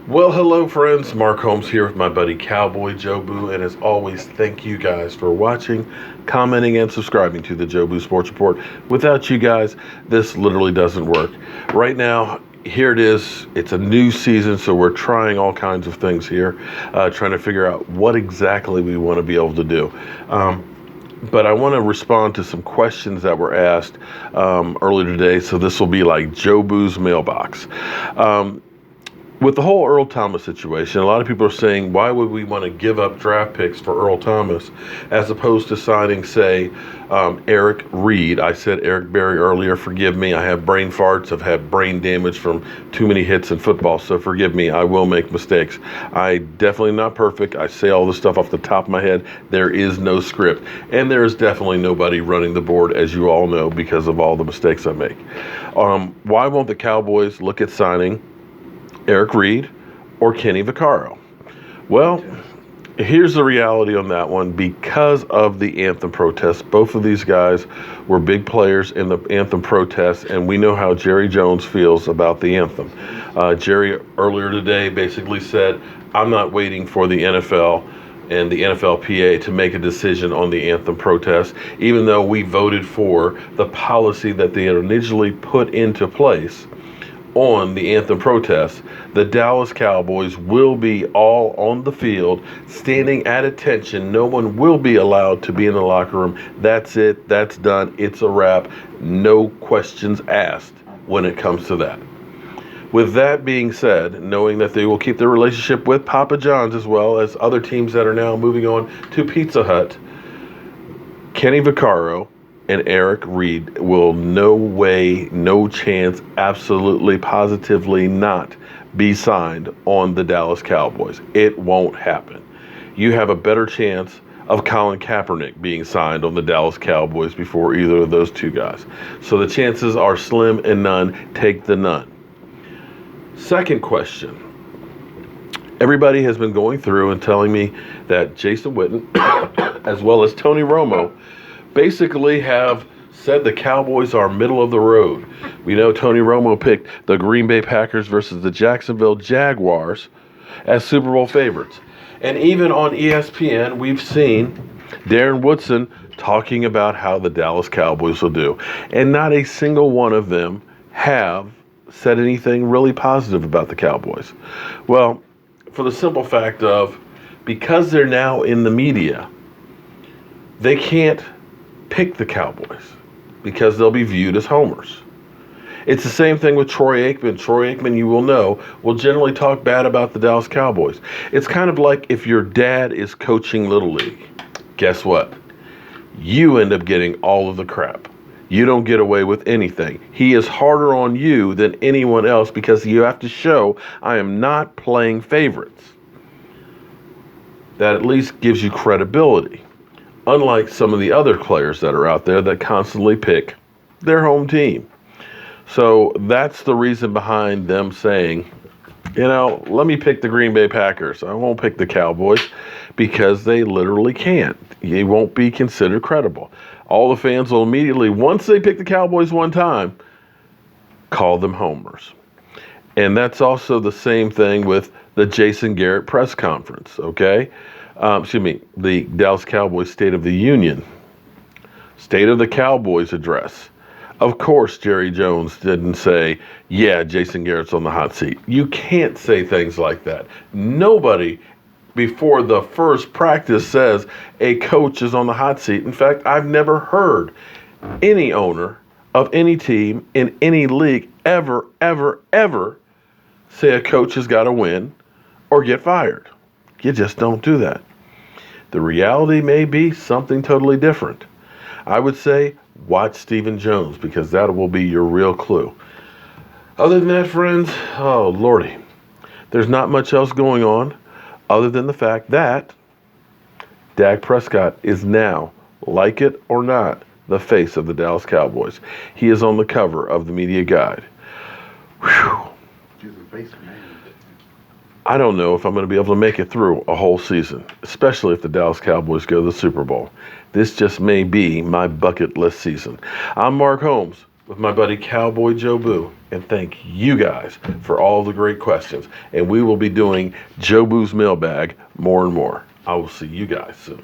Well, hello, friends. Mark Holmes here with my buddy Cowboy Jobu, and as always, thank you guys for watching, commenting, and subscribing to the Jobu Sports Report. Without you guys, this literally doesn't work. Right now, here it is. It's a new season, so we're trying all kinds of things here, trying to figure out what exactly we want to be able to do. But I want to respond to some questions that were asked earlier today, so this will be like Jobu's mailbox. With the whole Earl Thomas situation, a lot of people are saying, why would we want to give up draft picks for Earl Thomas as opposed to signing, say, Eric Reid? I said Eric Berry earlier. Forgive me. I have brain farts. I've had brain damage from too many hits in football, so forgive me. I will make mistakes. I definitely not perfect. I say all this stuff off the top of my head. There is no script, and there is definitely nobody running the board, as you all know, because of all the mistakes I make. Why won't the Cowboys look at signing Eric Reid or Kenny Vaccaro? Well, here's the reality on that one. Because of the anthem protests, both of these guys were big players in the anthem protests, and we know how Jerry Jones feels about the anthem. Jerry earlier today basically said, I'm not waiting for the NFL and the NFLPA to make a decision on the anthem protest, even though we voted for the policy that they had initially put into place on the anthem protest. The Dallas Cowboys will be all on the field, standing at attention. No one will be allowed to be in the locker room. That's it. That's done. It's a wrap. No questions asked when it comes to that. With that being said, knowing that they will keep their relationship with Papa John's as well as other teams that are now moving on to Pizza Hut, Kenny Vaccaro and Eric Reid will no way, no chance, absolutely, positively not be signed on the Dallas Cowboys. It won't happen. You have a better chance of Colin Kaepernick being signed on the Dallas Cowboys before either of those two guys. So the chances are slim and none. Take the none. Second question. Everybody has been going through and telling me that Jason Witten, as well as Tony Romo, basically have said the Cowboys are middle of the road. We know Tony Romo picked the Green Bay Packers versus the Jacksonville Jaguars as Super Bowl favorites. And even on ESPN, we've seen Darren Woodson talking about how the Dallas Cowboys will do. And not a single one of them have said anything really positive about the Cowboys. Well, for the simple fact of, because they're now in the media, they can't pick the Cowboys because they'll be viewed as homers. It's the same thing with Troy Aikman. Troy Aikman, you will know, will generally talk bad about the Dallas Cowboys. It's kind of like if your dad is coaching Little League. Guess what? You end up getting all of the crap. You don't get away with anything. He is harder on you than anyone else because you have to show, I am not playing favorites. That at least gives you credibility. Unlike some of the other players that are out there that constantly pick their home team. So that's the reason behind them saying, let me pick the Green Bay Packers. I won't pick the Cowboys because they literally can't. They won't be considered credible. All the fans will immediately, once they pick the Cowboys one time, call them homers. And that's also the same thing with the Jason Garrett press conference, okay? The Dallas Cowboys State of the Union, State of the Cowboys address. Of course, Jerry Jones didn't say, yeah, Jason Garrett's on the hot seat. You can't say things like that. Nobody before the first practice says a coach is on the hot seat. In fact, I've never heard any owner of any team in any league ever say a coach has got to win or get fired. You just don't do that. The reality may be something totally different. I would say watch Stephen Jones because that will be your real clue. Other than that, friends, oh Lordy, there's not much else going on other than the fact that Dak Prescott is now, like it or not, the face of the Dallas Cowboys. He is on the cover of the media guide. Whew. He's a face man. I don't know if I'm going to be able to make it through a whole season, especially if the Dallas Cowboys go to the Super Bowl. This just may be my bucket list season. I'm Mark Holmes with my buddy Cowboy Jobu. And thank you guys for all the great questions. And we will be doing Jobu's Mailbag more and more. I will see you guys soon.